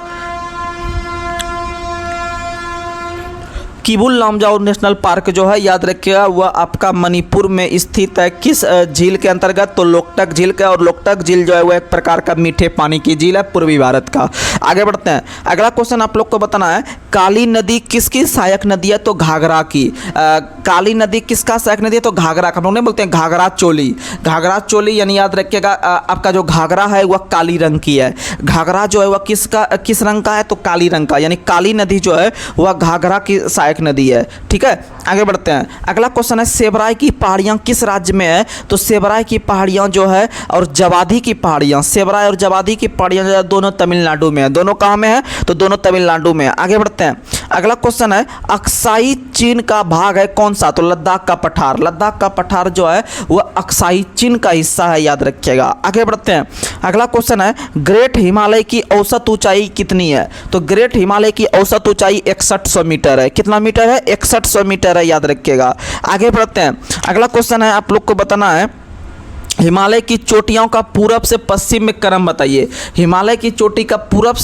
Keibul Lamjao national park जो है, याद रखिएगा, वह आपका मणिपुर में स्थित है। किस झील के अंतर्गत? तो लोकटक झील का। और लोकटक झील जो है वह एक प्रकार का मीठे पानी की झील है पूर्वी भारत का। आगे बढ़ते हैं। अगला क्वेश्चन आप लोग को बताना है काली नदी किसकी सहायक नदी है? तो घाघरा की। काली नदी किसका सहायक नदी है? तो घाघरा का। हम लोग नहीं बोलते हैं घाघरा चोली। घाघरा चोली यानी याद रखिएगा आपका जो घाघरा है वह काली रंग की है। घाघरा जो है वह किस रंग का है? तो काली रंग का। यानी काली नदी जो है वह घाघरा की सहायक नदी है। ठीक है, आगे बढ़ते हैं। अगला क्वेश्चन है सेबराई की पहाड़ियां किस राज्य में है? तो सेबराई की पहाड़ियां जो है और जवादी की पहाड़ियां, सेबराई और जवादी की पहाड़ियां जो है दोनों तमिलनाडु में है। दोनों कहाँ में है? तो दोनों तमिलनाडु में है। आगे बढ़ते हैं। अगला क्वेश्चन है अक्साई चीन का भाग है कौन सा? तो लद्दाख का पठार। लद्दाख का पठार जो है वह अक्साई चीन का हिस्सा है, याद रखिएगा। आगे बढ़ते हैं। अगला क्वेश्चन है ग्रेट हिमालय की औसत ऊंचाई कितनी है? तो ग्रेट हिमालय की औसत ऊंचाई 6100 मीटर है। कितना मीटर है? 6100 मीटर है, याद रखिएगा। आगे बढ़ते हैं। अगला क्वेश्चन है आप लोग को बताना है हिमालय की चोटियों का पूरब से पश्चिम में क्रम बताइए। हिमालय की चोटी का पूरब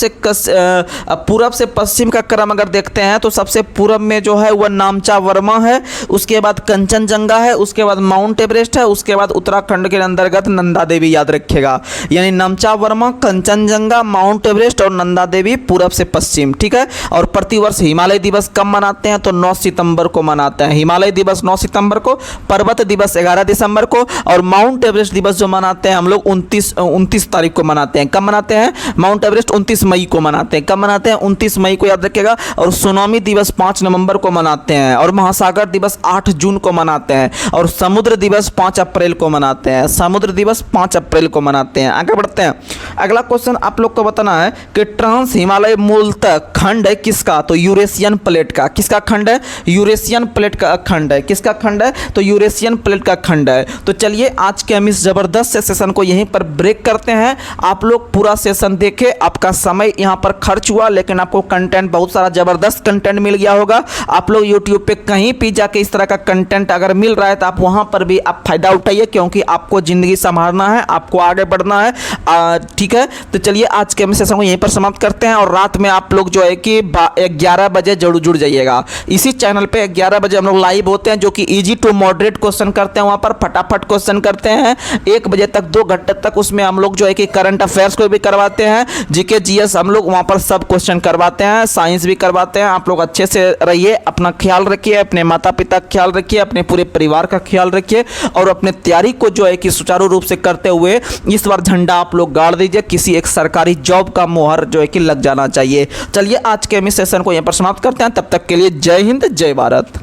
से पश्चिम का क्रम अगर देखते हैं तो सबसे पूरब में जो है वह नामचा वर्मा है, उसके बाद कंचनजंगा है, उसके बाद माउंट एवरेस्ट है, उसके बाद उत्तराखंड के अंतर्गत नंदा देवी, याद रखिएगा। यानी नामचा वर्मा, कंचनजंगा, माउंट एवरेस्ट और नंदा देवी पूरब से पश्चिम, ठीक है। और प्रतिवर्ष हिमालय दिवस कब मनाते हैं तो 9 सितंबर को मनाते हैं। हिमालय दिवस 9 सितंबर को, पर्वत दिवस 11 दिसंबर को और माउंट एवरेस्ट दिवस जो मनाते हैं हम लोग 29 तारीख को मनाते हैं। कब मनाते हैं? माउंट एवरेस्ट 29 मई को मनाते हैं। कब मनाते हैं? 29 मई को, याद रखिएगा। और सुनामी दिवस 5 नवंबर को मनाते हैं और महासागर दिवस 8 जून को मनाते हैं और समुद्र दिवस 5 अप्रैल को मनाते हैं। समुद्र दिवस 5 अप्रैल को मनाते हैं। आगे बढ़ते हैं। अगला क्वेश्चन आप लोग को बताना है कि ट्रांस हिमालय मूलतः खंड है किसका? तो यूरेशियन प्लेट का। किसका खंड है? यूरेशियन प्लेट का खंड है। किसका खंड है? तो यूरेशियन प्लेट का खंड है। तो चलिए आज के हम इस जबरदस्त से सेशन को यहीं पर ब्रेक करते हैं। आप लोग पूरा सेशन देखें, आपका समय यहां पर खर्च हुआ लेकिन आपको कंटेंट, बहुत सारा जबरदस्त कंटेंट मिल गया होगा। आप लोग यूट्यूब पे कहीं भी जाके इस तरह का कंटेंट अगर मिल रहा है तो आप वहां पर भी आप फायदा उठाइए, क्योंकि आपको जिंदगी संभालना है, आपको आगे बढ़ना है। ठीक है, तो चलिए आज के हम सेशन को यहीं पर समाप्त करते हैं और रात में आप लोग जो है कि 11 बजे जरूर जुड़ जाइएगा। इसी चैनल पे 11 बजे हम लोग लाइव होते हैं, जो कि इजी टू मॉडरेट क्वेश्चन करते हैं। वहां पर फटाफट क्वेश्चन करते हैं 1 बजे तक, 2 घंटे तक। उसमें हम लोग जो है कि करंट अफेयर्स को भी करवाते हैं, जीके जीएस हम लोग वहां पर सब क्वेश्चन करवाते हैं, साइंस भी करवाते हैं। आप लोग अच्छे से रहिए, अपना ख्याल रखिए, अपने माता पिता का ख्याल रखिए, अपने पूरे परिवार का ख्याल रखिए और अपने तैयारी को जो है कि सुचारू रूप से करते हुए इस बार झंडा आप लोग गाड़ दीजिए। किसी एक सरकारी जॉब का मोहर जो है कि लग जाना चाहिए। चलिए आज के हम इस सेशन को यहां पर समाप्त करते हैं। तब तक के लिए जय हिंद, जय भारत।